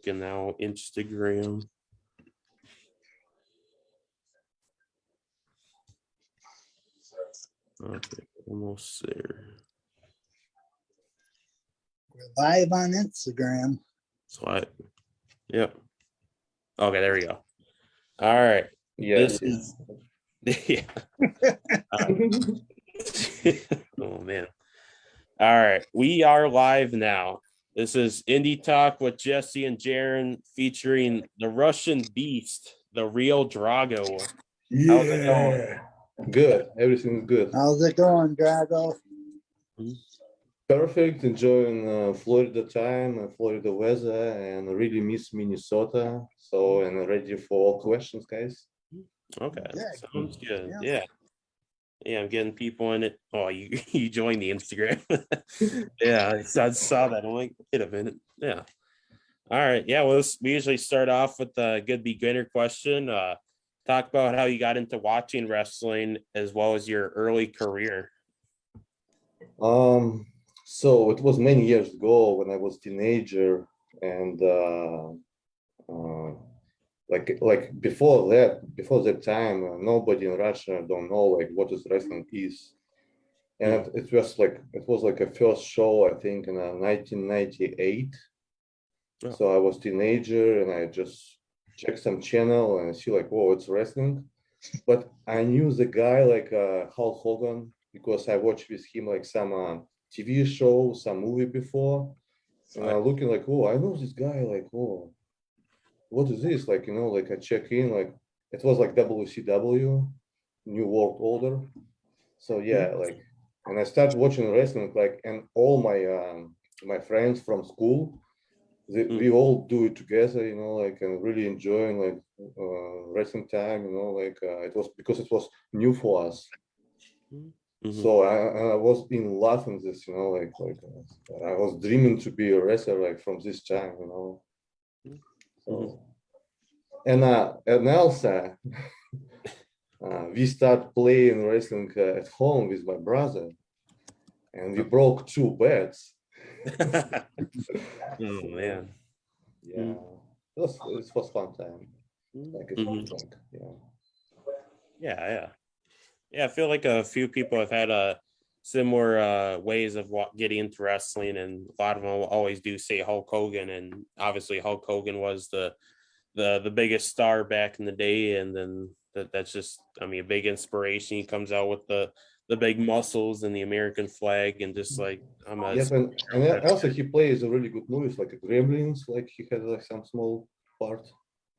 looking now. Instagram. Okay, almost there. We're live on Instagram. So yep. Okay, there we go. All right. Yeah. This is yeah. Oh man. All right, we are live now. This is Indie Talk with Jesse and Jeryn, featuring the Russian beast, the Real Drago. How's it going? Good. Everything's good. How's it going, Drago? Perfect. Enjoying Florida time, Florida weather, and really miss Minnesota. So, and ready for all questions, guys. Okay, Yeah. sounds good. Yeah. Yeah, I'm getting people in it. Oh, you joined the Instagram. Yeah, I saw that. I'm like, wait a minute. Yeah. All right. Yeah, well, we usually start off with a good beginner question. Talk about how you got into watching wrestling as well as your early career. So it was many years ago when I was teenager, and like before that time, nobody in Russia don't know like what is wrestling is. And it was like a first show, I think, in 1998. Oh. So I was teenager and I just checked some channel and I see like, whoa, it's wrestling. But I knew the guy like Hulk Hogan because I watched with him like some TV show, some movie before. And I'm looking like, oh, I know this guy. Like, oh, what is this? Like, like I check in, like it was like WCW, New World Order. So yeah, like, and I started watching wrestling, like, and all my friends from school, we all do it together, like, and really enjoying like wrestling time, like it was because it was new for us. So I was in love in this, like I was dreaming to be a wrestler like from this time, So, and also we start playing wrestling at home with my brother, and we broke 2 beds. Oh man. Yeah, it was fun time. Like it was like, Yeah, I feel like a few people have had similar ways of getting into wrestling, and a lot of them always do say Hulk Hogan, and obviously Hulk Hogan was the biggest star back in the day, and then that's just, I mean, a big inspiration. He comes out with the big muscles and the American flag, and just like yes, and also he plays a really good movies like Gremlins, like he had like some small part.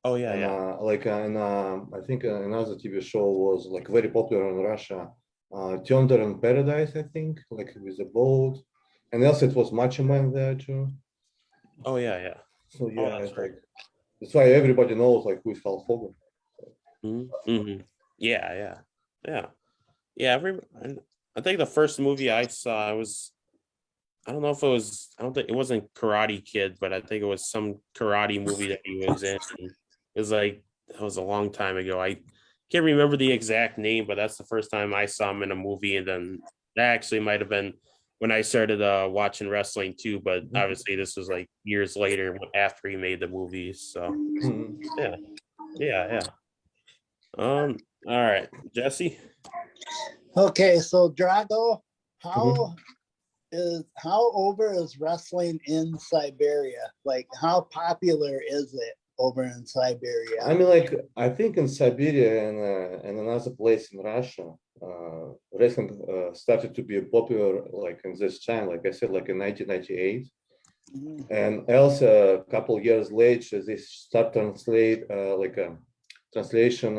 Oh yeah, and, yeah. Like I think another TV show was like very popular in Russia, Thunder in Paradise, I think, like with a boat, and also it was Macho Man there too. Oh yeah, yeah. So yeah, that's it's right. like that's why everybody knows like who is Hulk Hogan. Yeah. I think the first movie I saw I don't know if I don't think it wasn't Karate Kid, but I think it was some karate movie that he was in. It was like, that was a long time ago. I can't remember the exact name, but that's the first time I saw him in a movie. And then that actually might have been when I started watching wrestling too. But obviously this was like years later after he made the movies. So yeah. All right, Jesse. Okay, so Drago, how over is wrestling in Siberia? Like, how popular is it over in Siberia? I mean, like I think in Siberia and another place in Russia, wrestling started to be popular like in this time, like I said, like in 1998. And also a couple years later, they start translate like a translation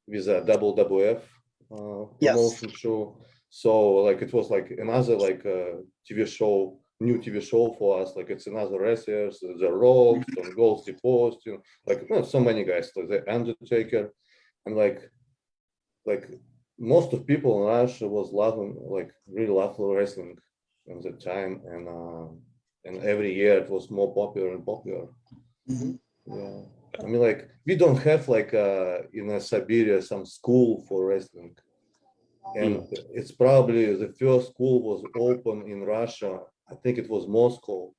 with a WWF promotion show. So like it was like another like TV show, new TV show for us. Like it's another wrestlers, The Rock, Stone Cold Steve Austin, like so many guys, like the Undertaker, and like most of people in Russia was loving, like really loved wrestling at the time, and every year it was more popular and popular. Yeah, I mean, like we don't have like in Siberia some school for wrestling, and it's probably the first school was open in Russia. I think it was Moscow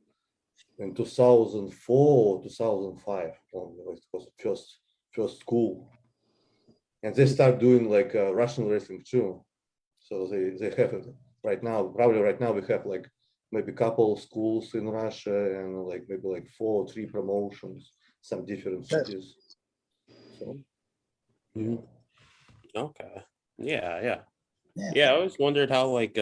in 2004, 2005. It was first school, and they start doing like Russian wrestling too. So they have it right now. Probably right now we have like maybe a couple schools in Russia and like maybe like 4 or 3 promotions, some different cities. So yeah. Okay. Yeah. Yeah. Yeah, I always wondered how like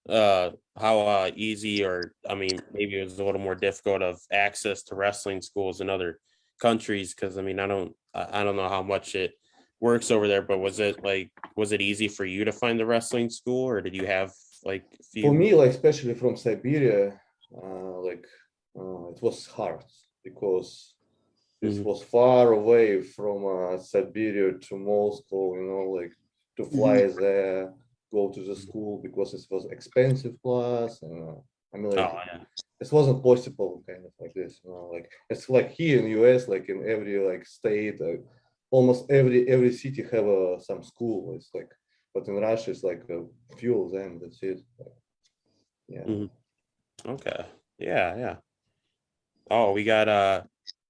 how easy, or I mean maybe it was a little more difficult of access to wrestling schools in other countries, because I mean I don't know how much it works over there, but was it easy for you to find the wrestling school, or did you have like a For few? me, like especially from Siberia, it was hard because this Mhm. was far away from Siberia to Moscow, like to fly there, go to the school because it was expensive plus. And I mean, like, Oh yeah. it wasn't possible kind of like this, like it's like here in US, like in every like state, almost every city have some school. It's like, but in Russia, it's like a few of them, that's it. Yeah. Mhm. Okay. Yeah. Oh, we got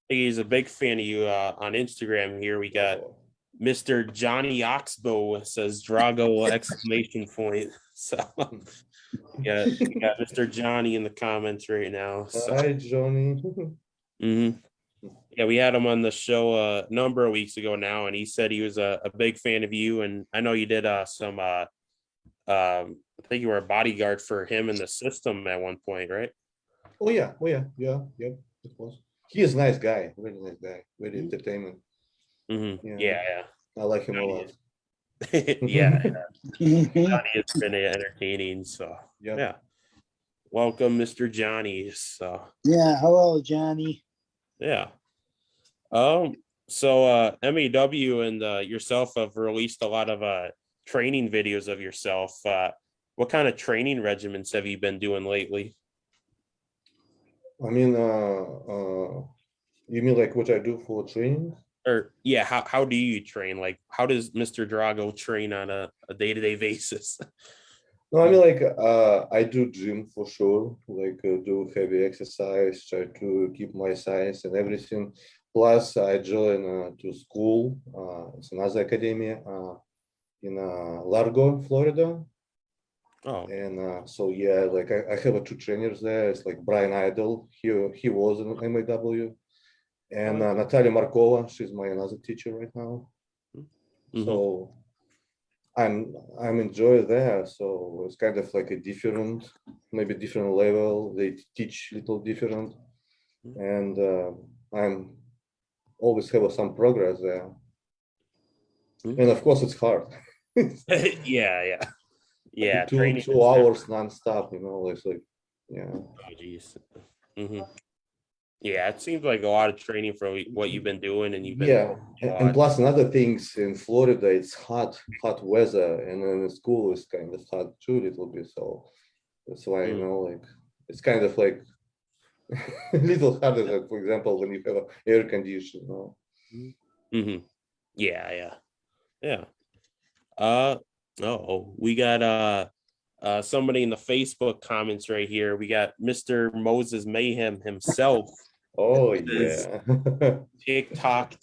he's a big fan of you on Instagram here. We got Oh. Mr. Johnny Oxbow says Drago exclamation point. So yeah, we got Mr. Johnny in the comments right now. So Hi, Johnny. mhm. Yeah, we had him on the show a number of weeks ago now, and he said he was a big fan of you. And I know you did some I think you were a bodyguard for him in the system at one point, right? Yeah. It was. He is a nice guy, very nice guy, very Mhm. entertainment. Yeah, Yeah. I like him a Johnny lot. is, yeah, Mhm. Johnny has been entertaining. So Yep. yeah, welcome, Mr. Johnny. So Yeah. Hello, Johnny. yeah. Um. So MEW and yourself have released a lot of training videos of yourself. What kind of training regimens have you been doing lately? I mean, you mean like what I do for training? Or yeah, how do you train? Like how does Mr. Drago train on a day-to-day basis? No, I mean like I do gym for sure, like do heavy exercise, try to keep my size and everything. Plus, I join to school. It's another academy in Largo, Florida. Oh, And so yeah, like I have 2 trainers there. It's like Brian Idle. He was in MAW, oh and yeah. Natalia Markova. She's my another teacher right now. Mm-hmm. So I'm enjoy there. So it's kind of like a different, maybe different level. They teach little different, and I'm always have some progress there. And of course, it's hard. Yeah. two Training two is hours definitely. nonstop. It's like yeah. Oh, geez. Hmm. Yeah, it seems like a lot of training for what you've been doing, and you've been Yeah, posting a and lot. plus another things in Florida, it's hot weather, and then the school is kind of hot too, a little bit. So that's why Mm. like it's kind of like a little harder. Than, for example, when you have air condition. Hmm. Yeah. Uh oh, we got somebody in the Facebook comments right here. We got Mr. Moses Mayhem himself. Oh Says yeah, TikTok.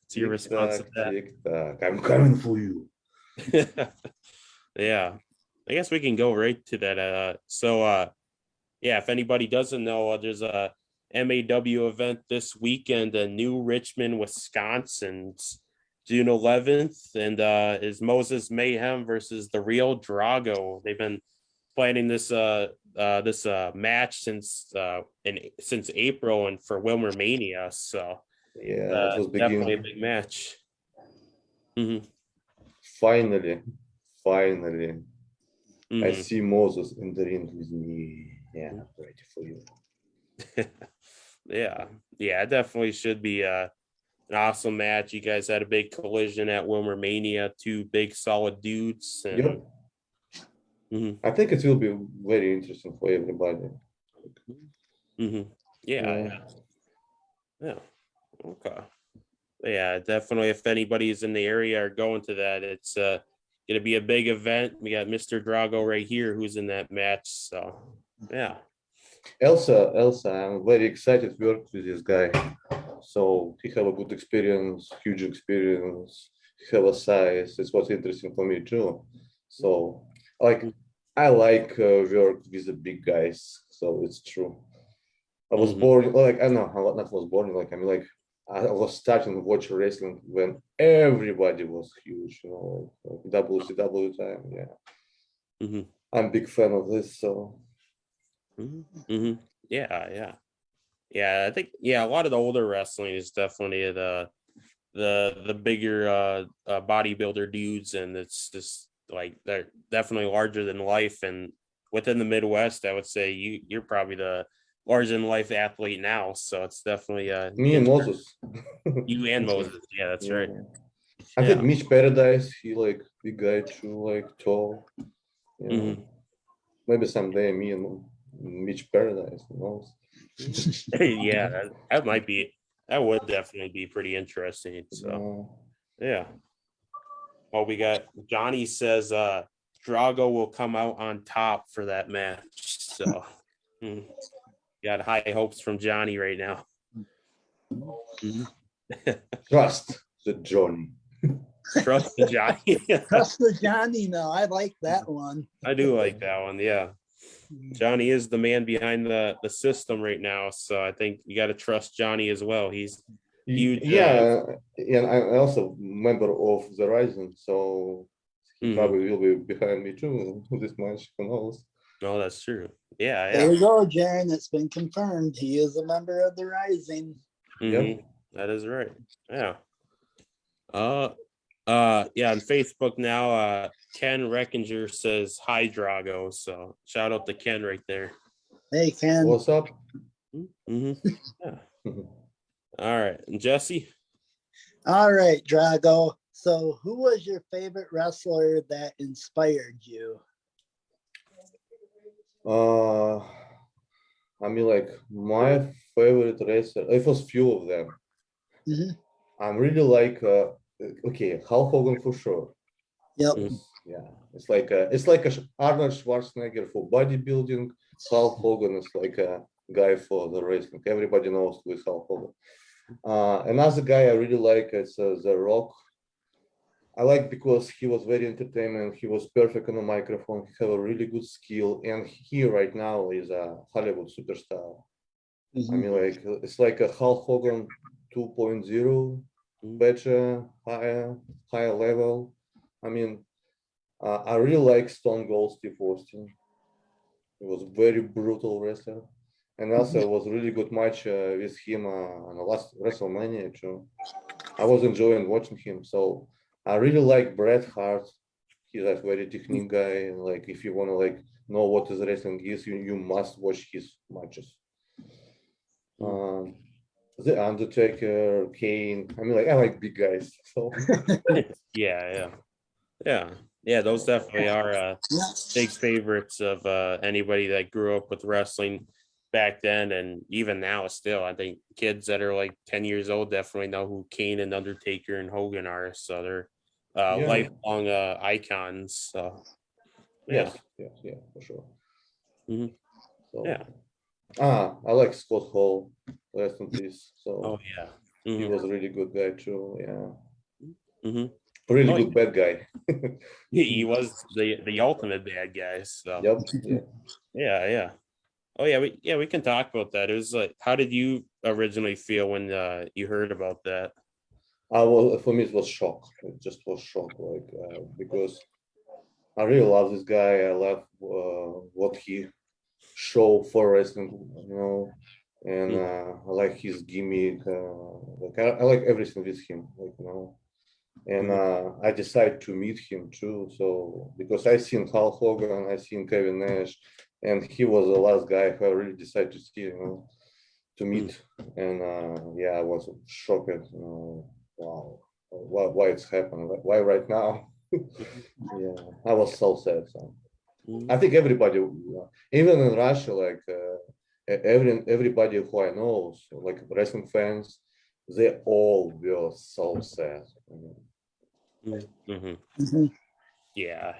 It's your tick response tock, to tick tock. I'm coming for you. that. Yeah. I guess we can go right to that. Yeah, if anybody doesn't know, there's a MAW event this weekend in New Richmond, Wisconsin, June 11th, and is Moses Mayhem versus the Real Drago. They've been planning this match since April and for Wilmer Mania, so Yeah, it was definitely a begin. big match. Hmm. Finally, I Hmm. see Moses in the ring with me. Yeah, I'm ready for you. Yeah, it definitely should be an awesome match. You guys had a big collision at Wilmer Mania, two big solid dudes, and Yep. mhm, I think it will be very interesting for everybody. mhm. Yeah, Yeah. yeah, yeah. Okay. Yeah, definitely. If anybody's in the area or going to that, it's gonna be a big event. We got Mr. Drago right here who's in that match. So yeah. Elsa, I'm very excited to work with this guy. So he have a good experience, huge experience. He have a size. It's what's interesting for me too. So like I like work with the big guys. So it's true. I was born like I know how not was born like I mean like I was starting to watch wrestling when everybody was huge, you know, like WCW time. Yeah, I'm a big fan of this. So Yeah. I think a lot of the older wrestling is definitely the bigger bodybuilder dudes, and it's just like they're definitely larger than life. And within the Midwest, I would say you're probably the larger than life athlete now. So it's definitely me and Moses. you and Moses. Yeah, that's right. I Yeah. think Mitch Paradise, he like big guy too, like tall. Yeah. Maybe someday me and Mitch Paradise, who knows? Yeah, that would definitely be pretty interesting. So yeah. Well, we got Johnny says Drago will come out on top for that match. So got high hopes from Johnny right now. Trust the Johnny. Trust the Johnny. Trust the Johnny now. I like that one. I do like that one. Yeah. Johnny is the man behind the system right now. So I think you got to trust Johnny as well. He's huge. Yeah, and I'm also member of the Rising, so he probably will be behind me too this match. Who knows? Oh, that's true. Yeah. There you go, Jeryn. It's been confirmed. He is a member of the Rising. Yep. That is right. Yeah. On Facebook now, Ken Reckinger says hi Drago. So shout out to Ken right there. Hey Ken. What's up? Yeah. All right. And Jesse? All right, Drago. So who was your favorite wrestler that inspired you? I mean, like my favorite wrestler, it was few of them. I'm really like okay, Hulk Hogan for sure. Yep. Yeah, it's like Arnold Schwarzenegger for bodybuilding. Hulk Hogan is like a guy for the wrestling. Everybody knows who is Hulk Hogan. Another guy I really like is The Rock. I like because he was very entertaining. He was perfect on the microphone. He had a really good skill, and he right now is a Hollywood superstar. I mean, like it's like a Hulk Hogan 2.0, better, higher level. I mean, I really like Stone Cold Steve Austin. He was very brutal wrestler, and also it was a really good match with him on the last WrestleMania too. I was enjoying watching him. So I really like Bret Hart. He's a very technique guy, and like if you want to like know what is wrestling is, you must watch his matches. The Undertaker, Kane. I mean, like I like big guys. So Yeah. Those definitely are big favorites of anybody that grew up with wrestling back then, and even now still. I think kids that are like 10 years old definitely know who Kane and Undertaker and Hogan are. So they're lifelong icons. So yes, for sure. So, I like Scott Hall, rest in peace. So he was a really good guy too. Yeah. Really good bad guy. He was the ultimate bad guy. So Yep. Yeah. Oh yeah, we can talk about that. It was like, how did you originally feel when you heard about that? For me it was shock. It just was shock, like because I really love this guy. I love what he show for wrestling, you know, and I like his gimmick. Like I like everything with him, like you know. And I decided to meet him too. So because I seen Hulk Hogan, I seen Kevin Nash, and he was the last guy who I really decided to see, you know, to meet. And I was shocked. You know, wow, why it's happened? Why right now? Yeah, I was so sad. So I think everybody, even in Russia, like everybody who I know, so like wrestling fans, they all were so sad. Yeah.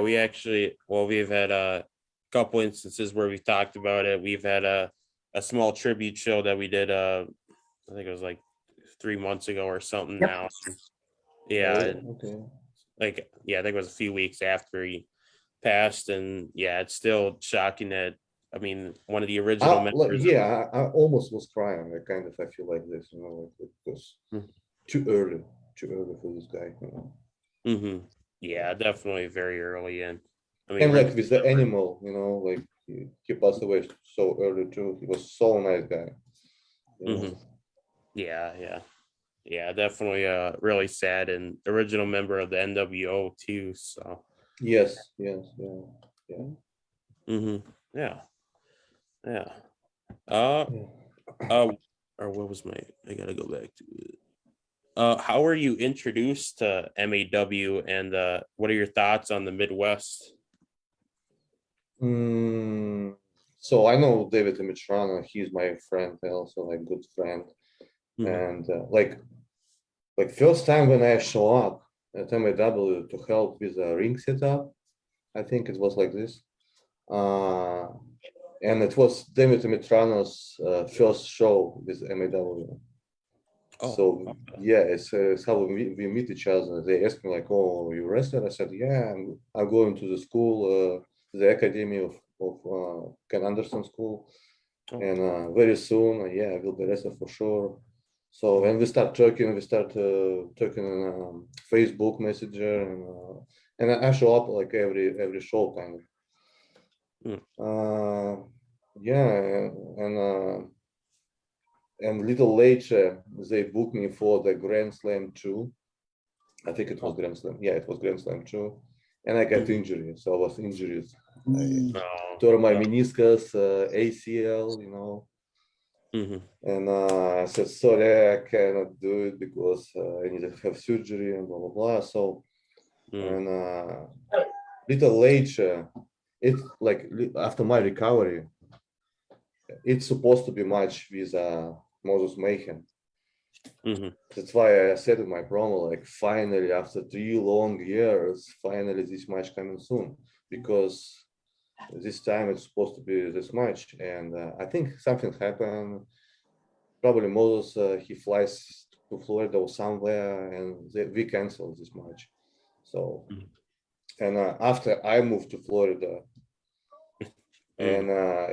We actually, we've had couple instances where we've talked about it. We've had a small tribute show that we did. I think it was like 3 months ago or something. Yep. Now, yeah, Okay. like I think it was a few weeks after he passed, and yeah, it's still shocking that. I mean, one of the original members. I almost was crying. I feel like this, you know, like it was too early for this guy, you know. Mm-hmm. Yeah, definitely very early. And I mean, And like with the animal, you know, like he passed away so early too. He was so nice guy. You know? Yeah, definitely really sad, and original member of the NWO too. So Yes. mm-hmm. Yeah. Yeah. Or what was I gotta go back to it. How were you introduced to MAW, and what are your thoughts on the Midwest? So I know David Mitrana. He's my friend, also like good friend. And like first time when I show up at MAW to help with a ring setup, I think it was like this. And it was David Mitrana's first show with MAW. So yeah, it's how we meet each other. They asked me like, "Oh, you wrestler?" I said, "Yeah, I'm going to the school, the Academy of Ken Anderson School, and very soon, yeah, I will be wrestler for sure." So when we start talking, talking on Facebook Messenger, and I show up like every show kind of. Yeah, and little later they booked me for the Grand Slam 2. I think it was Grand Slam. Yeah, it was Grand Slam 2. And I got injured. So I was injured. I tore my meniscus, ACL, you know. And I said, sorry, I cannot do it because I need to have surgery and blah, blah, blah. So, and little later, it's like after my recovery, it's supposed to be match with Moses Mayhem. That's why I said in my promo, like finally after 3 long years, finally this match coming soon, because this time it's supposed to be this match, and I think something happened. Probably Moses he flies to Florida or somewhere, and we canceled this match. So, and after I moved to Florida. And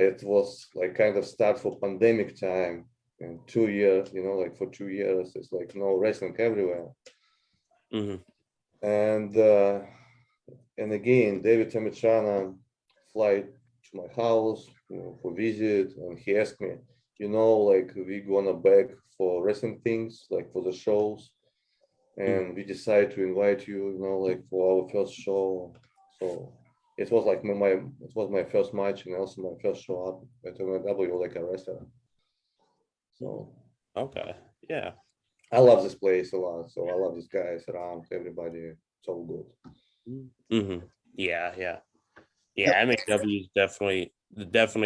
it was like kind of start for pandemic time, and 2 years, you know, like for 2 years, it's like no wrestling everywhere. And again, David Tamichana fly to my house, you know, for visit, and he asked me, you know, like we gonna back for wrestling things, like for the shows, and we decided to invite you, you know, like for our first show. So it was like my first match and also my first show up at MLW like a wrestler. So okay, yeah, I love this place a lot. So I love these guys around, everybody. So good. Yeah. MAW's definitely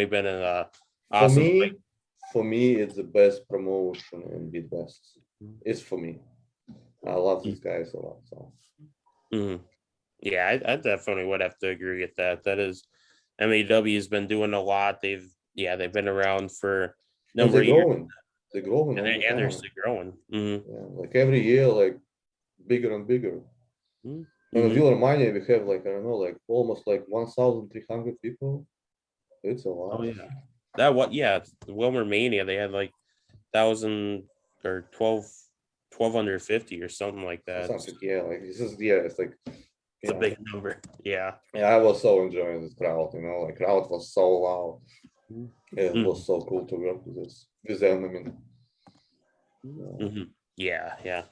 been an For awesome. me, it's the best promotion in Midwest. It's for me. I love these guys a lot. So. Yeah, I definitely would have to agree with that. That is, MAW has been doing a lot. They've been around for a number of years. They're growing, and they're still growing. Yeah, like every year, like bigger and bigger. And in Villarmania, we have like I don't know, like almost like 1,300 people. It's a lot. Oh yeah, the Wilmer Mania, they had like 1,000 or 1,250 or something like that. Yeah, like this is it's like it's a big number. Yeah, I was so enjoying this crowd. You know, like crowd was so loud. It was so cool to work with them. I mean, yeah,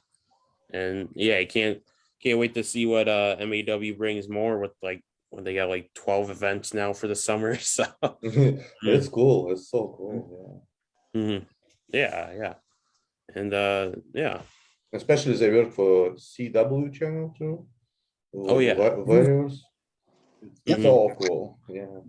and yeah, I can't wait to see what MAW brings more with like when they got like 12 events now for the summer. So it's cool. It's so cool. Yeah. And yeah. Especially they work for CW channel too. Oh yeah. Warriors. It's all cool. Yeah.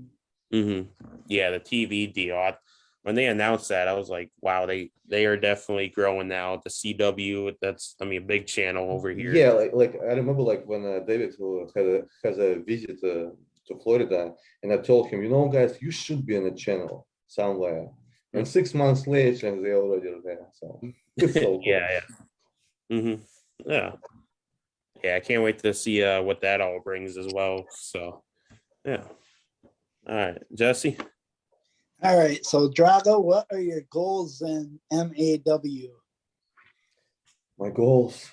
Yeah, the TV deal. When they announced that, I was like, wow, they are definitely growing now. The CW, that's a big channel over here. Yeah, like I remember like when David has a visit to to Florida, and I told him, you know, guys, you should be on a channel somewhere. And 6 months later, and they already are there. So it's so cool. Yeah, yeah. Yeah, I can't wait to see what that all brings as well. So yeah. All right, Jesse. All right, so Drago, what are your goals in MAW? My goals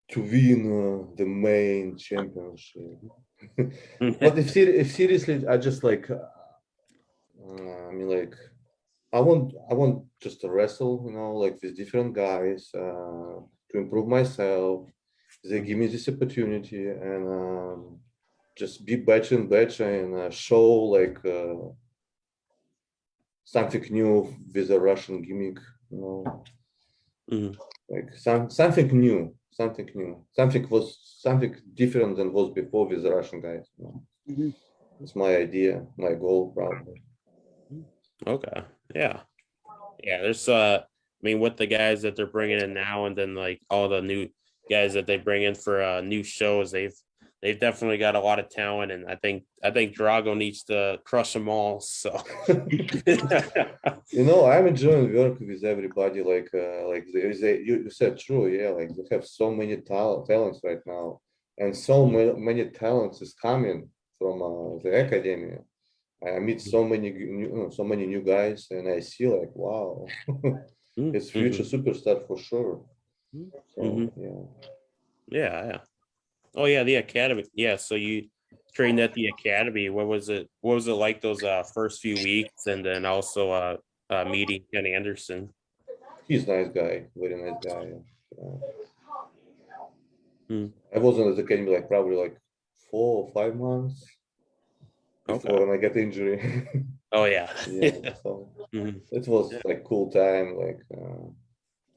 to win the main championship. But if seriously, I just like, I mean, like, I want just to wrestle, you know, like with different guys, to improve myself. They give me this opportunity and just be better and better and show like something new with a Russian gimmick, you know, like something new, something different than was before with the Russian guys. You know? It's my idea, my goal, probably. Okay. Yeah. Yeah. There's I mean, with the guys that they're bringing in now, and then like all the new guys that they bring in for new shows, they've definitely got a lot of talent, and I think Drago needs to crush them all. So you know, I'm enjoying working with everybody. Like you said, true, yeah. Like they have so many talents right now, and so many talents is coming from the academy. I meet so many new guys, and I see like, wow, it's future superstar for sure. So yeah. Oh yeah, the academy. Yeah, so you trained at the academy. What was it? What was it like those first few weeks, and then also meeting Ken Anderson? he's a nice guy, very nice guy. I wasn't at the academy like probably like 4 or 5 months before when I got injury. Oh yeah. Yeah, so it was like cool time, like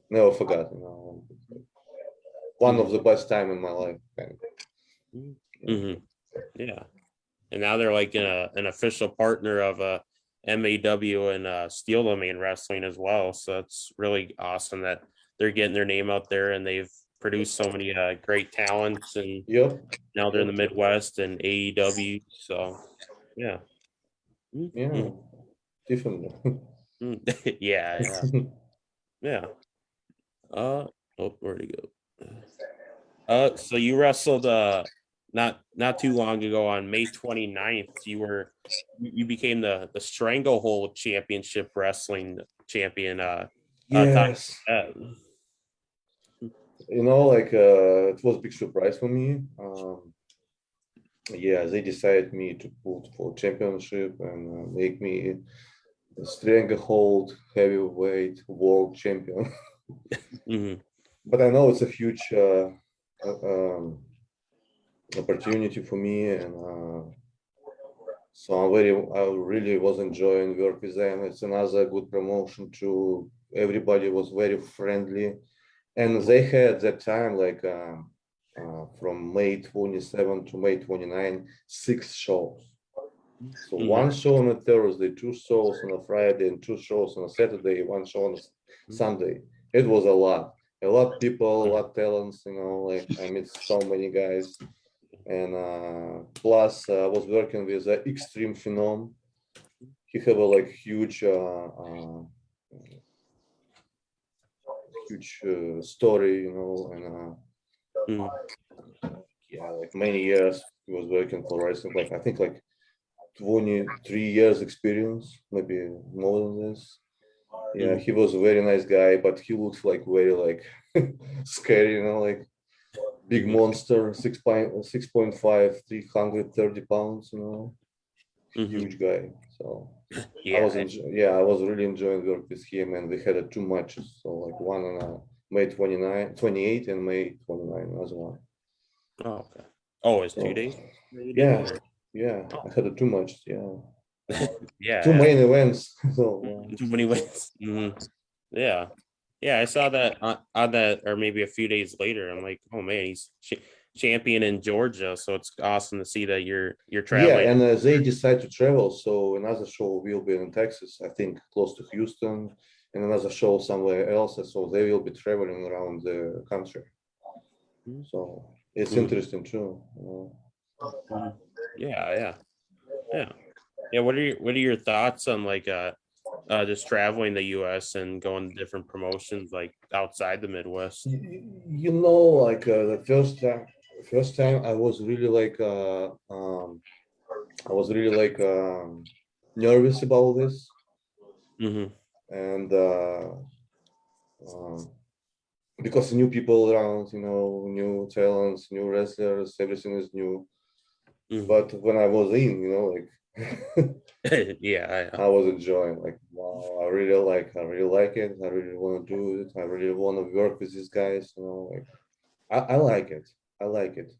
never forgot, you know, one of the best time in my life. Yeah, and now they're like an official partner of MAW and Steel Domain Wrestling as well. So it's really awesome that they're getting their name out there, and they've produced so many great talents, and now they're in the Midwest and AEW. So yeah. Yeah, definitely. Yeah. Oh, where'd he go? So you wrestled not too long ago on May 29th. You became the Stranglehold Championship Wrestling champion. Yes. You know, like it was a big surprise for me. Yeah, they decided me to put for championship and make me a Stranglehold heavyweight world champion. But I know it's a huge opportunity for me, and so I really was enjoying work with them. It's another good promotion too. Everybody was very friendly, and they had that time like from May 27 to May 29, 6 shows. So one show on a Thursday, 2 shows on a Friday, and 2 shows on a Saturday, 1 show on a Sunday. It was a lot of people, a lot of talents, you know, like I met so many guys. And plus I was working with Extreme Phenom. He have a like huge story, you know, and yeah, like many years he was working for wrestling, like I think like 23 years experience, maybe more than this. Yeah, he was a very nice guy, but he looks like very like scary, you know, like big monster, 6.5, 330 pounds, you know, huge guy. So I was really enjoying work with him, and we had 2 matches. So like one on May 28 and May 29 as well. Oh, okay. Oh, it's 2 days? Yeah. I had 2 matches, Yeah. 2 main events. So too many wins. Yeah. Yeah, I saw that on that, or maybe a few days later. I'm like, oh man, he's champion in Georgia, so it's awesome to see that you're traveling. Yeah, and they decide to travel. So another show will be in Texas, I think, close to Houston, and another show somewhere else. So they will be traveling around the country. So it's Mhm. interesting too. You know. Mhm. Yeah. What are your thoughts on like just traveling the US and going to different promotions like outside the Midwest? You know, like the first time I was really like nervous about this, Hmm. and um, because new people around, you know, new talents, new wrestlers, everything is new. Hmm. But when I was in, you know, like Yeah. I was enjoying, like, wow, I really like it. I really want to do it. I really want to work with these guys, you know, like I like it. I like it.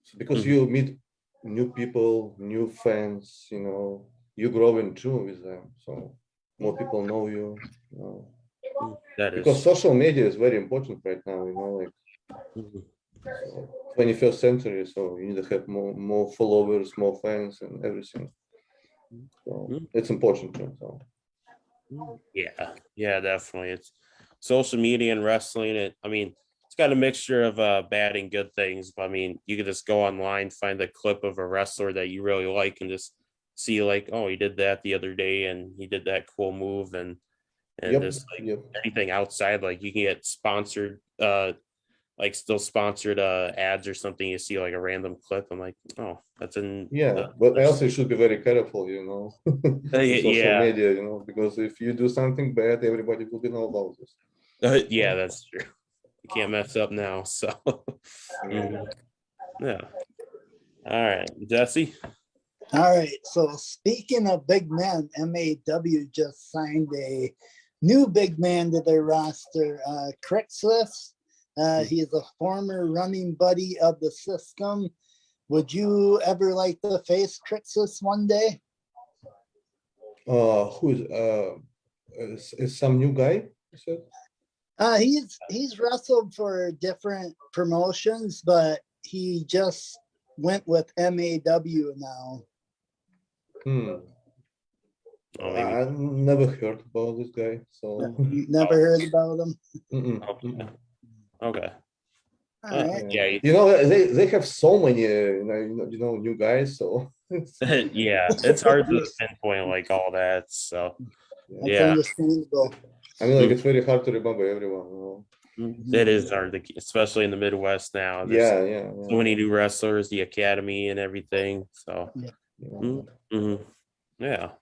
So because Mhm. you meet new people, new fans, you know, you grow in tune with them. So more people know you, you know. That Because is. social media is very important right now, you know, like Mhm. so 21st century, so you need to have more followers, more fans and everything. So Mhm. it's important too. So Yeah, definitely. It's social media and wrestling. I mean, it's got a mixture of bad and good things. But I mean, you could just go online, find a clip of a wrestler that you really like, and just see like, oh, he did that the other day, and he did that cool move, and yep, just like yep. anything outside, like you can get sponsored, like still sponsored ads or something. You see like a random clip. I'm like, oh, that's in. Yeah, but also you should be very careful, you know, with social Yeah, media, you know, because if you do something bad, everybody will be know about this. yeah, that's true. You can't mess up now. So, mhm. Yeah. All right, Jesse. All right. So speaking of big men, MAW just signed a new big man to their roster, Crixus. He's a former running buddy of the system. Would you ever like to face Crixus one day? Who is some new guy? You said? He's wrestled for different promotions, but he just went with MAW now. Hmm. Oh, maybe. I never heard about this guy, so Never Oh, heard about him. mm-mm, okay. mm-mm. Okay. All right. Yeah. Yeah. You know, they have so many new guys, so Yeah. It's hard to pinpoint like all that. So, That's yeah. yeah. understandable. I mean, like Mm, it's very hard to remember everyone, you know. it is hard to, especially in the Midwest now. There's so Yeah. many new wrestlers, the academy and everything. So, Yeah. mm-hmm. Yeah.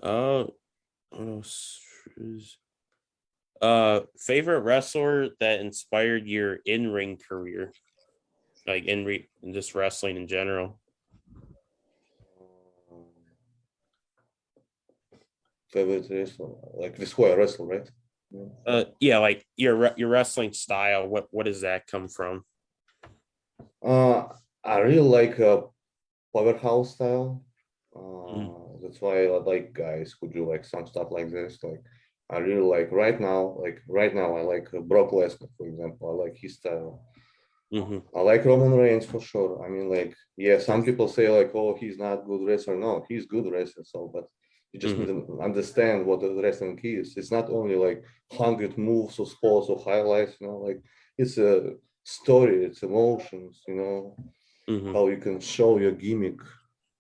Uh, what else favorite wrestler that inspired your in-ring career, like in just wrestling in general? Favorite wrestler, like this who I wrestle, right? Yeah. Yeah, like your wrestling style. What does that come from? I really like powerhouse style. Mm, That's why I like guys who do like some stuff like this. Like I really like right now I like Brock Lesnar, for example. I like his style. mm-hmm. I like Roman Reigns for sure. I mean, like, yeah, some people say like, oh, he's not good wrestler. No, he's good wrestler. So, but you just need Mm-hmm. to understand what the wrestling is. It's not only like 100 moves or sports or highlights. You know, like it's a story, it's emotions. You know, Mm-hmm. how you can show your gimmick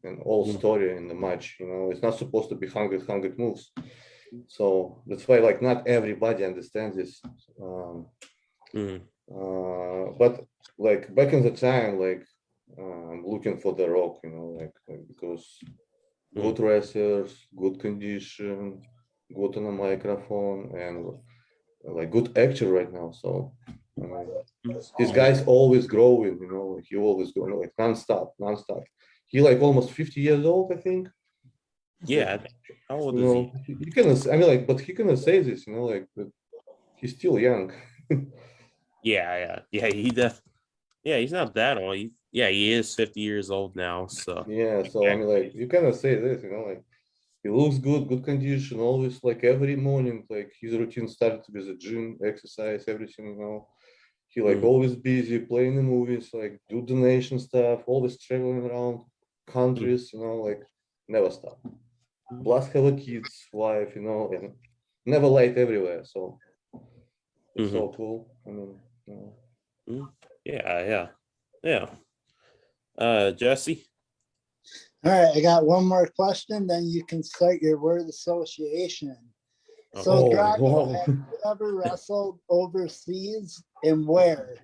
and all story in the match. You know, it's not supposed to be 100 moves. So that's why like not everybody understands this. Mm-hmm. But like back in the time, like I'm looking for the rock, you know, like because good wrestlers, good condition, good on a microphone, and like good actor right now. So this Mm-hmm. guy's always growing, you know, like he always going like nonstop. He like almost 50 years old, I think. Like, Yeah. How old you is he? know, he can, I mean, like, but he can say this, you know, like, but he's still young. Yeah. Yeah, he's not that old. He is 50 years old now. So Yeah, so I mean, like, you cannot say this, you know, like, he looks good condition, always like every morning, like his routine started with the gym, exercise, everything, you know. He like mm-hmm. always busy playing the movies, like do donation stuff, always traveling around countries, you know, like never stop. Plus have a kids, wife, you know, and never late everywhere. So it's Mm-hmm. so cool. I mean, you know. Mm-hmm. Yeah. Yeah. Jesse. All right, I got one more question, then you can start your word association. So, Oh, Drago, wow. have you ever wrestled overseas and where?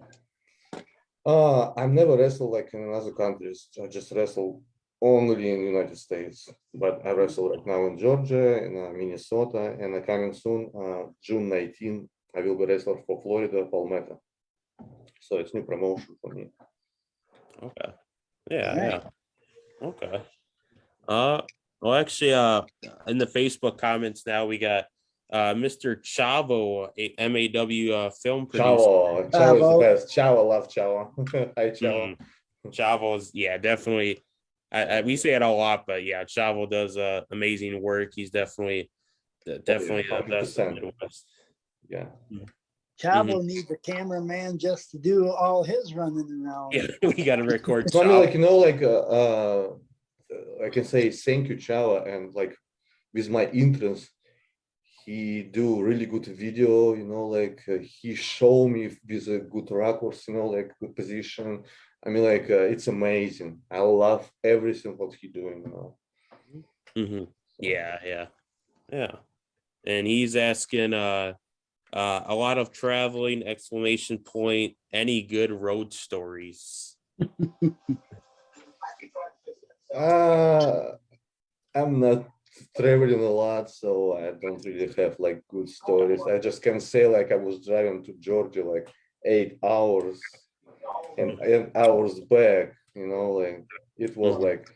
I've never wrestled like in other countries. I just wrestle only in the United States. But I wrestle right now in Georgia, in Minnesota, and coming soon, June 19, I will be wrestler for Florida, Palmetto. So it's new promotion for me. Okay. Yeah, All right. yeah. Okay. Well, actually, in the Facebook comments now we got Mr. Chavo, a MAW film producer. Chavo, Chavo is the best. Chavo, love Chavo. Hi, Chavo. Chavo's, yeah, definitely. We say it a lot, but yeah, Chavo does amazing work. He's definitely the best in the 100%. Midwest. Yeah. Chavo needs a cameraman just to do all his running around. Yeah, we got to record. So I mean, Chavo. like, you know, like I can say thank you, Chava, and like with my interest, he do really good video, you know, like he show me with a good records, you know, like good position. I mean, like it's amazing. I love everything what he doing, you know. Yeah, yeah, yeah. And he's asking a lot of traveling, exclamation point, any good road stories? I'm not traveling a lot, so I don't really have like good stories. I just can say like I was driving to Georgia like 8 hours and 8 hours back, you know, like it was like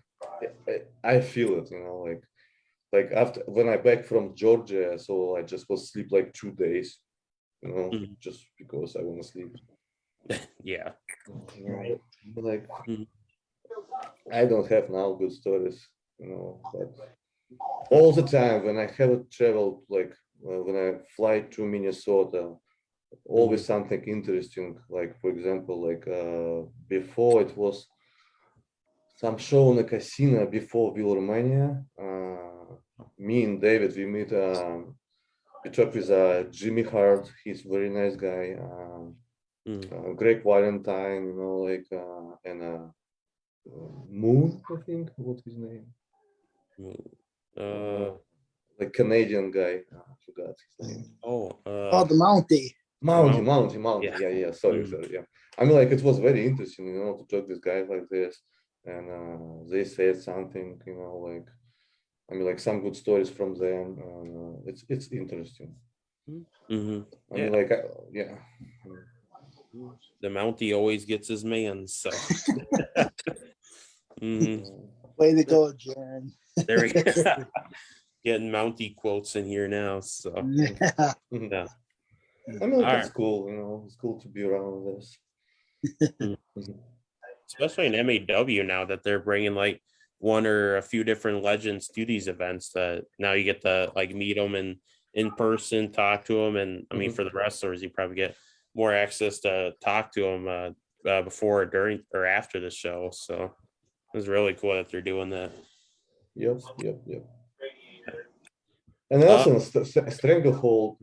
I feel it, you know, like after when I back from Georgia, so I just was sleep like 2 days, you know, just because I want to sleep. Yeah. You know, like I don't have now good stories, you know, but all the time when I have traveled, like when I fly to Minnesota, always something interesting. Like for example, like before it was some show in a casino before Bullybrand. Me and David, we meet. We talk with Jimmy Hart. He's very nice guy. Greg Valentine, you know, like and Moon, I think. What's his name? Like Canadian guy. I forgot his name. The Mountie. Mountie. Yeah. Sorry. Yeah. I mean, like it was very interesting, you know, to talk this guy like this, and they said something, you know, like I mean, like some good stories from them. It's interesting. I mean, like yeah. The Mountie always gets his man, so. Way to go, Jeryn. There we go. Getting Mountie quotes in here now, so. Yeah. Yeah. I mean, like, it's cool, you know, it's cool to be around this. Especially in MAW now that they're bringing like one or a few different legends to these events that now you get to like meet them and in person, talk to them. And I mean, for the wrestlers, you probably get more access to talk to them before, during, or after the show. So it's really cool that they're doing that. Yep. And also, Stranglehold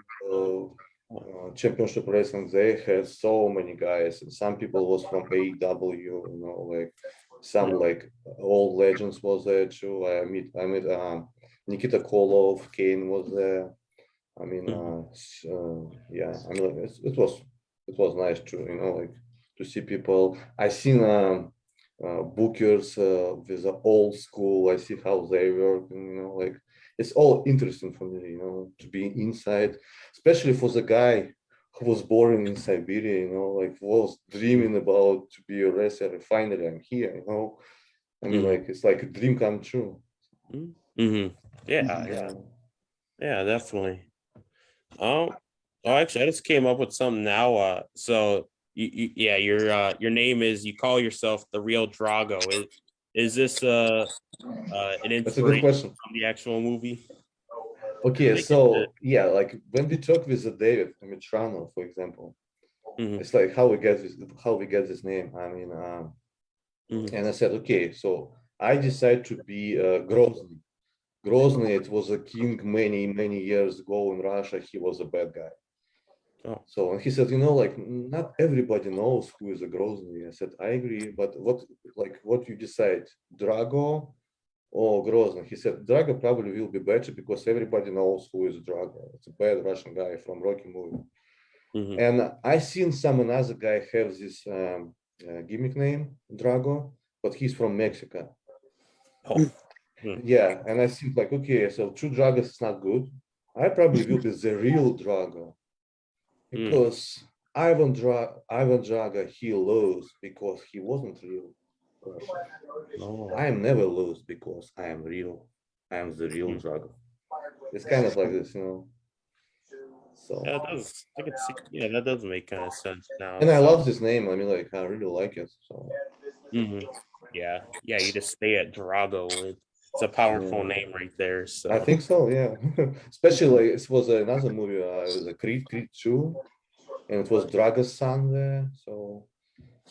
Championship Wrestling, they had so many guys, and some people was from AEW, you know, like some like old legends was there too. I meet Nikita Koloff, Kane was there. I mean, yeah, I mean, like, it was nice too, you know, like to see people. I seen bookers with the old school. I see how they work, and you know, like it's all interesting for me, you know, to be inside, especially for the guy who was born in Siberia, you know, like was dreaming about to be a wrestler. Finally, I'm here, you know. I mean, like it's like a dream come true. Yeah, definitely. Actually, I just came up with something now. So your name is, you call yourself the Real Drago. Is this an That's a good question from the actual movie? Okay, so yeah, like when we talk with David Mitrano, for example, it's like how we get this name. I mean, and I said, okay, so I decided to be Grozny. Grozny, it was a king many years ago in Russia. He was a bad guy. Oh. So he said, you know, like not everybody knows who is a Grozny. I said, I agree, but what you decide, Drago or Grozny? He said, Drago probably will be better because everybody knows who is Drago. It's a bad Russian guy from Rocky movie. Mhm. And I seen some another guy have this gimmick name, Drago, but he's from Mexico. Oh. Yeah, and I think like, okay, so true Dragos is not good. I probably will be the real Drago because Ivan Drago, he lost because he wasn't real Russian. Oh. I am never lost because I am real. I am the real Drago. It's kind of like this, you know. So Yeah, it does. I could see. Yeah, that does make kind of sense now. and I So, love this name. I mean, like I really like it. So yeah, yeah. You just stay at Drago. It's a powerful yeah. name right there. So. I think so, yeah. Especially like it was another movie, it was a Creed 2, and it was Drago's son there. So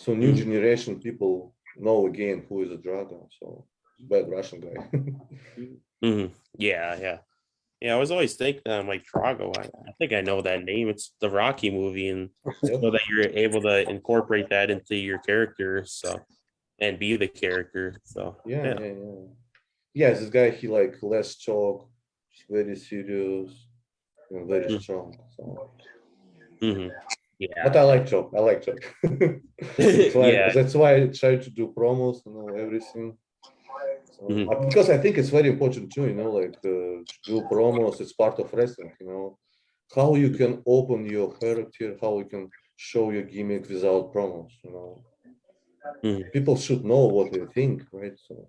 new generation people know again who is a Drago. So bad Russian guy. Yeah, yeah, yeah. I was always thinking, I'm like Drago. I think I know that name. It's the Rocky movie, and Yep. so that you're able to incorporate that into your character, so and be the character. So Yeah, yeah. yeah, yeah. Yeah, this guy he like less talk, very serious, and very strong. So Yeah, but I like Chop. I like Chop. that's why yeah. that's why I try to do promos, you know, everything. So, because I think it's very important too, you know, like to do promos, it's part of wrestling, you know, how you can open your character, how you can show your gimmick without promos, you know. People should know what they think, right? So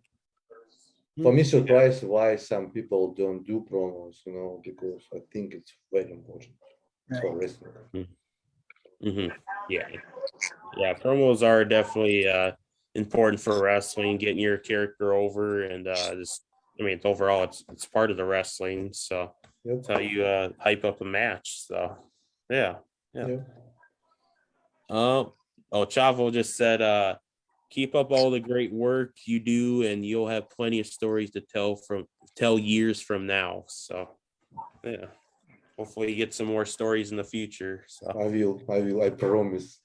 for me, surprise why some people don't do promos, you know, because I think it's very important for wrestling. Yeah, yeah. Promos are definitely important for wrestling, getting your character over, and just I mean, overall, it's part of the wrestling. So Yep. it's how you hype up a match. So yeah, yeah. Yep. Oh, Chavo just said, keep up all the great work you do, and you'll have plenty of stories to tell years from now. So, yeah, hopefully you get some more stories in the future. So, I promise.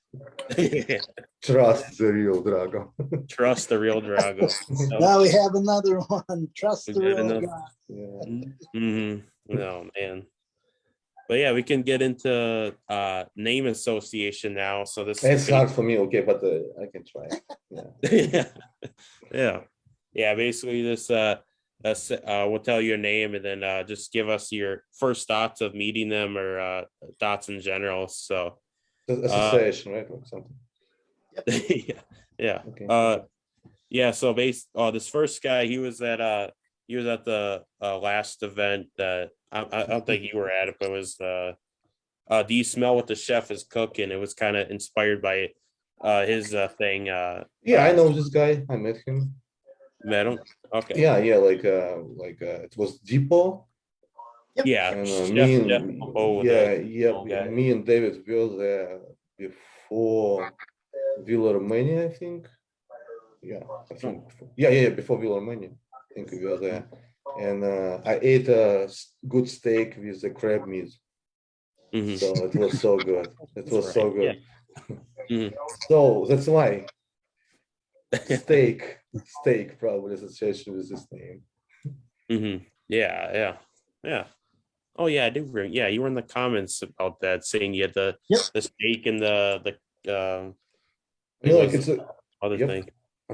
Trust the real Drago. trust the real Drago. So, Now we have another one. Trust we the got real enough. guy. Yeah. No, man. But yeah, we can get into name association now. So this It's hard for me, okay, but I can try. Yeah. yeah. Basically, this we'll tell you a name and then just give us your first thoughts of meeting them or thoughts in general. So Association, right? Or something. yeah. Okay. Yeah. So this first guy, he was at the last event that I don't think you were at it, but it was do you smell what the chef is cooking? It was kind of inspired by his thing. Yeah, I know this guy. I met him. Met him. Okay. Yeah, it was Depot. Yeah. And Chef Jeff Bobo, me and David were there before Villarmania, I think. Yeah, I think. Before Villarmania, I think we were there. And I ate a good steak with the crab meat. So it was so good. It was so good. Yeah. So that's why steak probably association with this name. Yeah. Oh yeah, I do. Yeah, you were in the comments about that, saying you had the steak and the like it's a other thing.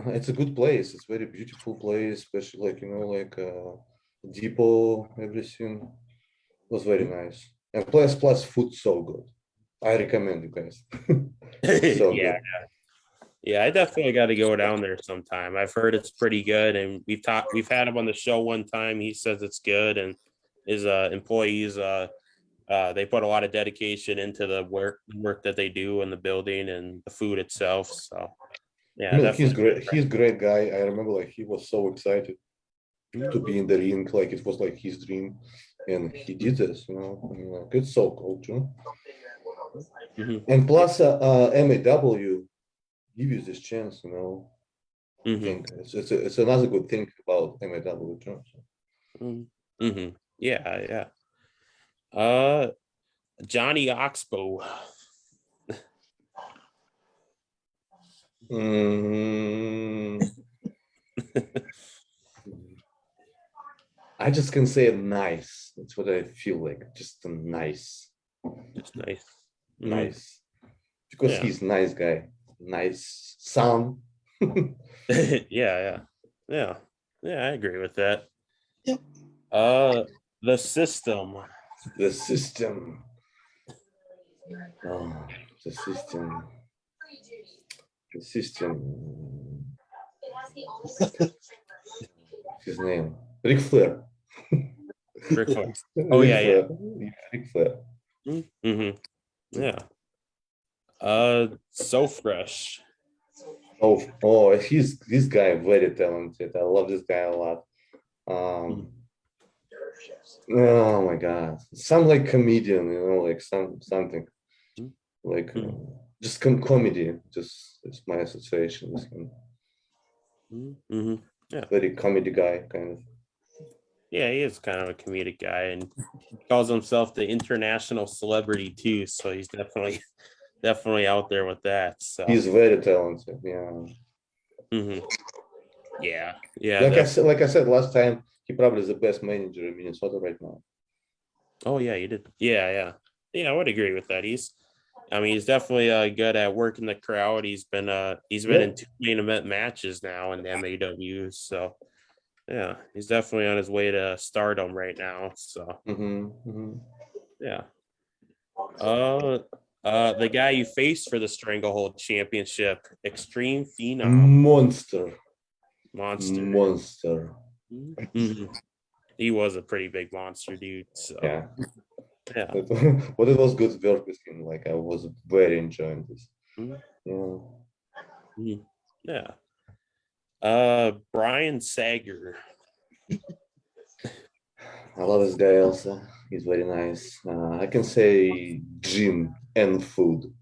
It's a good place. It's a very beautiful place, especially like depot, everything was very nice. And plus food so good. I recommend you guys. So Yeah. good. Yeah, I definitely got to go down there sometime. I've heard it's pretty good, and we've had him on the show one time. He says it's good, and his employees they put a lot of dedication into the work that they do in the building and the food itself. So yeah, I mean, he's definitely. great. He's a great guy. I remember like he was so excited to be in the ring, like it was like his dream, and he did this. You know, I mean, like it's so cool, too. And plus, MAW give you this chance. You know, I think it's another good thing about MAW too. Yeah. Johnny Oxbow. I just can say nice. That's what I feel like. Just a nice. Just nice. Nice. Because he's a nice guy. Nice son. Yeah. I agree with that. Yep. The system. The system. Oh, the system. The system. His name. Ric Flair. Ric Flair. Oh, yeah. Ric Flair. Mm-hmm. Yeah. So fresh. Oh, he's this guy very talented. I love this guy a lot. Oh my God, some like comedian, like something like just comedy. Just it's my association with him. Yeah, very comedy guy, kind of. Yeah, he is kind of a comedic guy, and he calls himself the international celebrity too. So he's definitely out there with that. So he's very talented. Yeah. Yeah. Like I said last time, he probably is the best manager in Minnesota right now. Oh yeah, you did. Yeah. I would agree with that. He's definitely good at working the crowd. He's been in 2 main event matches now in the MAW. So yeah, he's definitely on his way to stardom right now. So yeah. The guy you faced for the Stranglehold Championship, Extreme Phenom. Monster. He was a pretty big monster, dude. So yeah. But it was good work with him. Like I was very enjoying this. Yeah. Brian Sager. I love this guy also. He's very nice. I can say gym and food.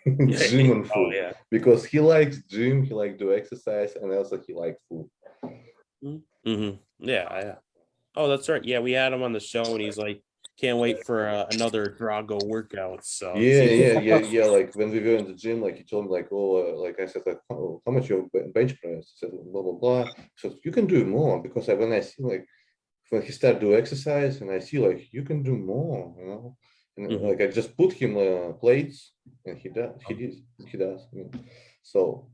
Gym and food. Because he likes gym, he likes do exercise, and also he likes food. Yeah. Oh, that's right. Yeah, we had him on the show, and he's like, can't wait for another Drago workout. So yeah. Like when we were in the gym, like he told me, like, like I said, like, how much your bench press? I said, blah blah blah. So you can do more because when I see like when he started do exercise, and I see like you can do more, and like I just put him plates, and he does. So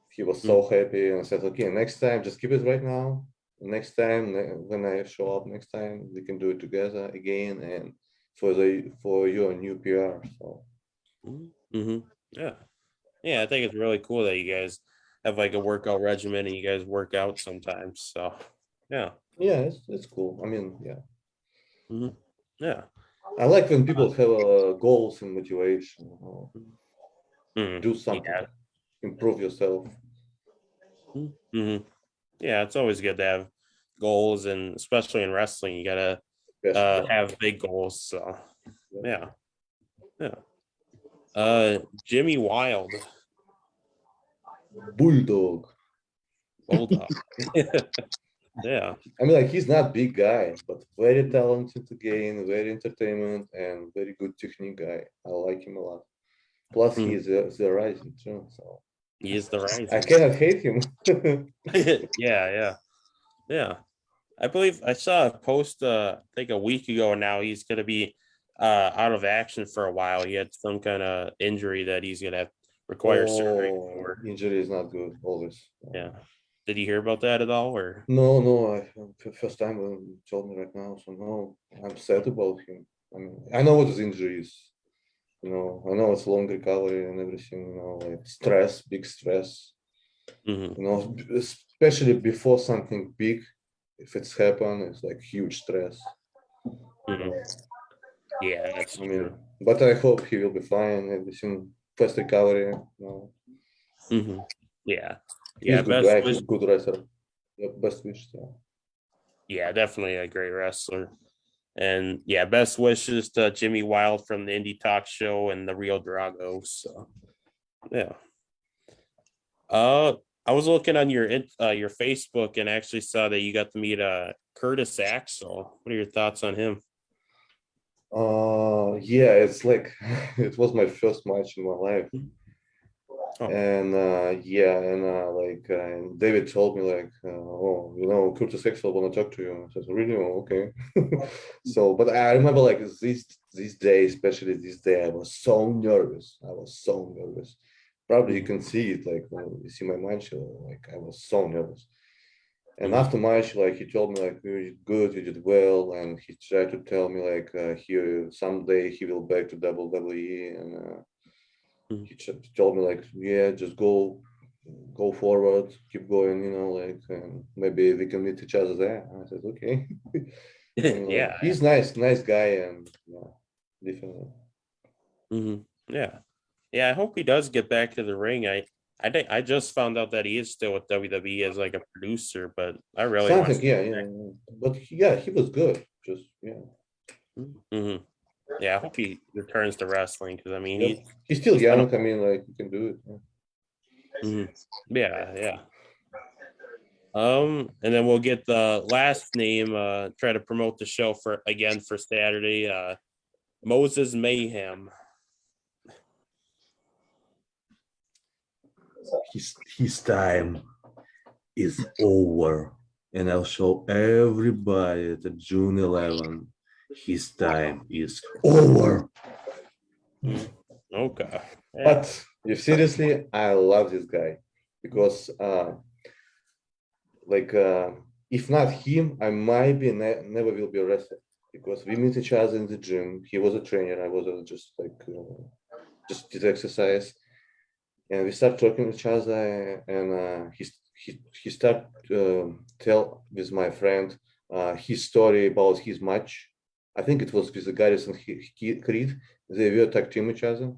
he was so happy, and I said, okay, next time, just keep it right now. Next time when I show up next time, we can do it together again, and for your new PR. So I think it's really cool that you guys have like a workout regimen and you guys work out sometimes. So yeah, it's cool. I mean, yeah. I like when people have goals and motivation. Do something, improve yourself. Yeah, it's always good to have goals, and especially in wrestling, you gotta have big goals. So yeah. Jimmy Wild. Bulldog. Yeah. I mean, like he's not big guy, but very talented again, very entertainment, and very good technique guy. I like him a lot. Plus, he's the rising too. So he is the rising. I cannot hate him. Yeah. I believe I saw a post I think a week ago now. He's gonna be out of action for a while. He had some kind of injury that he's gonna require surgery for. Injury is not good always. Yeah. Did you hear about that at all? Or no, first time when you told me right now, so no, I'm sad about him. I mean, I know what his injury is. I know it's long recovery and everything. Like stress, big stress. Especially before something big, if it's happened, it's like huge stress. Yeah, that's true. But I hope he will be fine. Everything fast recovery. Yeah. He's a good guy. He's a good wrestler. Best wishes. Yeah, definitely a great wrestler. And yeah, best wishes to Jimmy Wild from the Indie Talk Show and the Real Drago. So yeah. I was looking on your Facebook and actually saw that you got to meet Curtis Axel. What are your thoughts on him? Yeah, it's like it was my first match in my life. Oh. And yeah, and and David told me like, oh, you know, Curtis Axel want to talk to you. I said, really? Oh, okay. So, but I remember like this day, especially this day, I was so nervous. I was so nervous. Probably you can see it like when you see my match, like I was so nervous. And after match, like he told me like you did good, you did well, and he tried to tell me like he someday he will back to WWE, and he told me like, yeah, just go forward, keep going, you know, like and maybe we can meet each other there. I said okay. And, Yeah. he's nice guy, and yeah, definitely. Yeah. Yeah, I hope he does get back to the ring. I think I just found out that he is still with WWE as like a producer, but I really want Something, yeah. But yeah, he was good. Just yeah. to. Yeah, I hope he returns to wrestling because I mean Yep. He's still he's done young. I mean, like you can do it. Yeah. yeah. And then we'll get the last name. Try to promote the show for Saturday. Moses Mayhem. His time is over, and I'll show everybody that June 11. His time is over. Okay. Yeah. But if seriously, I love this guy because, if not him, I might be never will be a wrestler because we meet each other in the gym. He was a trainer. I was just like just did exercise, and we start talking to each other. And he start tell with my friend his story about his match. I think it was with the guys and Creed. They were tag team each other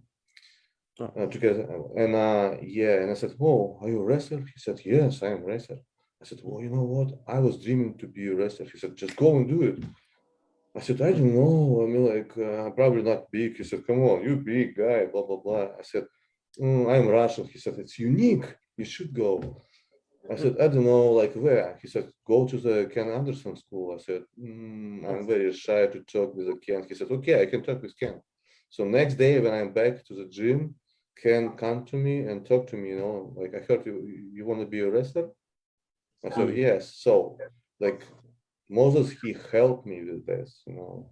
together. And yeah, and I said, "Oh, are you a wrestler?" He said, "Yes, I am a wrestler." I said, "Well, you know what? I was dreaming to be a wrestler." He said, "Just go and do it." I said, "I don't know. I mean, like, I'm probably not big." He said, "Come on, you big guy, blah, blah, blah." I said, "I'm Russian." He said, "It's unique. You should go." I said, "I don't know, like where?" He said, "Go to the Ken Anderson school." I said, "I'm very shy to talk with the Ken." He said, "Okay, I can talk with Ken." So next day when I'm back to the gym, Ken come to me and talk to me, you know, like, "I heard you want to be a wrestler?" I said, "Yes." So like Moses, he helped me with this, you know.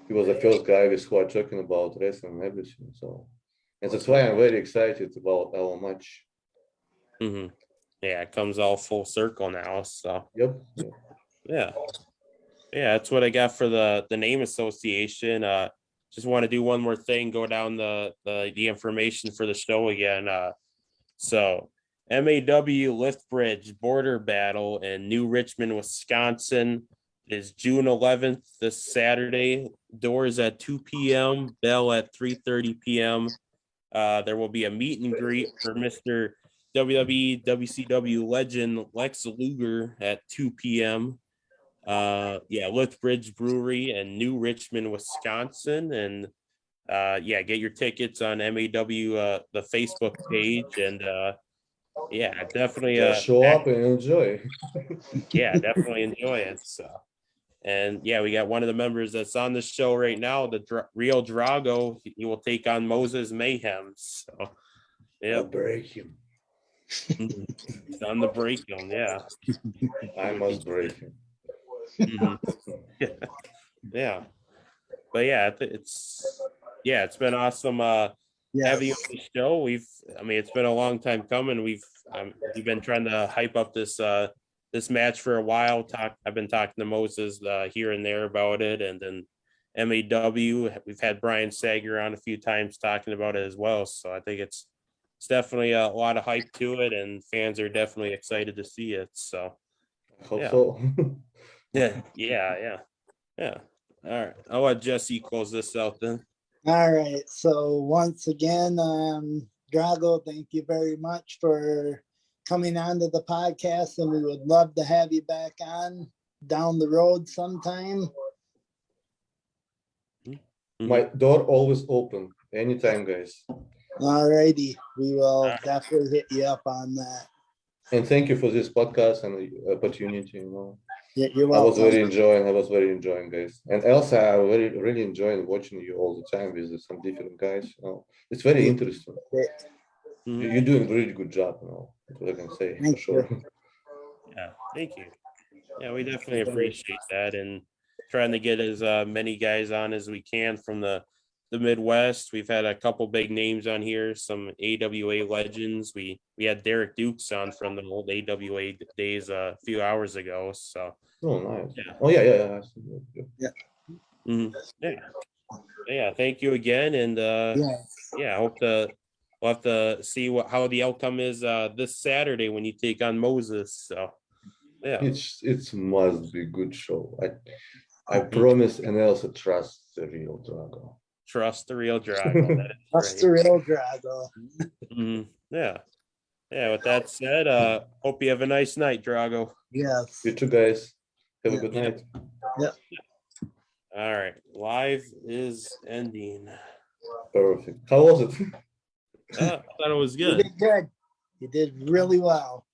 He was the first guy with who are talking about wrestling and everything. So, and that's why I'm very excited about our match. Yeah, it comes all full circle now. So Yep. yeah. Yeah, that's what I got for the name association. Just want to do one more thing, go down the information for the show again. So MAW Lethbridge Border Battle in New Richmond, Wisconsin is June 11th, this Saturday. Doors at 2 p.m., bell at 3:30 p.m. There will be a meet and greet for Mr. WWE WCW legend Lex Luger at 2 p.m. Yeah, Lethbridge Brewery in New Richmond, Wisconsin. And yeah, get your tickets on MAW the Facebook page. And yeah, definitely Just show up and enjoy. yeah, definitely enjoy it. So and yeah, we got one of the members that's on the show right now, the Real Drago. He will take on Moses Mayhem. So I'll yep. break him. It's on the break zone, yeah. I must break him. Yeah. But yeah, it's been awesome having you on the show. It's been a long time coming. We've been trying to hype up this match for a while. I've been talking to Moses here and there about it, and then MAW. We've had Brian Sager on a few times talking about it as well. So I think it's definitely a lot of hype to it, and fans are definitely excited to see it. So I hope yeah. so. Yeah. All right. I'll let Jesse close this out then. All right. So once again, Drago, thank you very much for coming onto the podcast, and we would love to have you back on down the road sometime. My door always open. Anytime, guys. All righty. We will definitely hit you up on that. And thank you for this podcast and the opportunity, you know. Yeah, you're I was welcome. I was very enjoying, guys. And Elsa, I really enjoying watching you all the time with some different guys. You know, it's very Yeah. interesting. Mhm. You're doing a really good job, you know. That's what I can say for Thank sure. Yeah, thank you. Yeah, we definitely appreciate that, and trying to get as many guys on as we can from the Midwest. We've had a couple big names on here, some AWA legends. We had Derek Dukes on from the old AWA days a few hours ago. So Oh, nice. yeah. Oh, yeah. Yeah. Mhm. Yeah. Yeah, thank you again, and Yeah. yeah, I hope we'll have to see how the outcome is this Saturday when you take on Moses. So yeah. It's must be good show. I Mhm. promise, and also trust the real Drago. Trust the real Drago. That is That's right. the real Drago. Mhm. Yeah. Yeah. With that said, hope you have a nice night, Drago. Yes. You two guys have a Yeah. good night. Yep. All right. Live is ending. Perfect. How was it? I thought it was You good. did good. You did really well.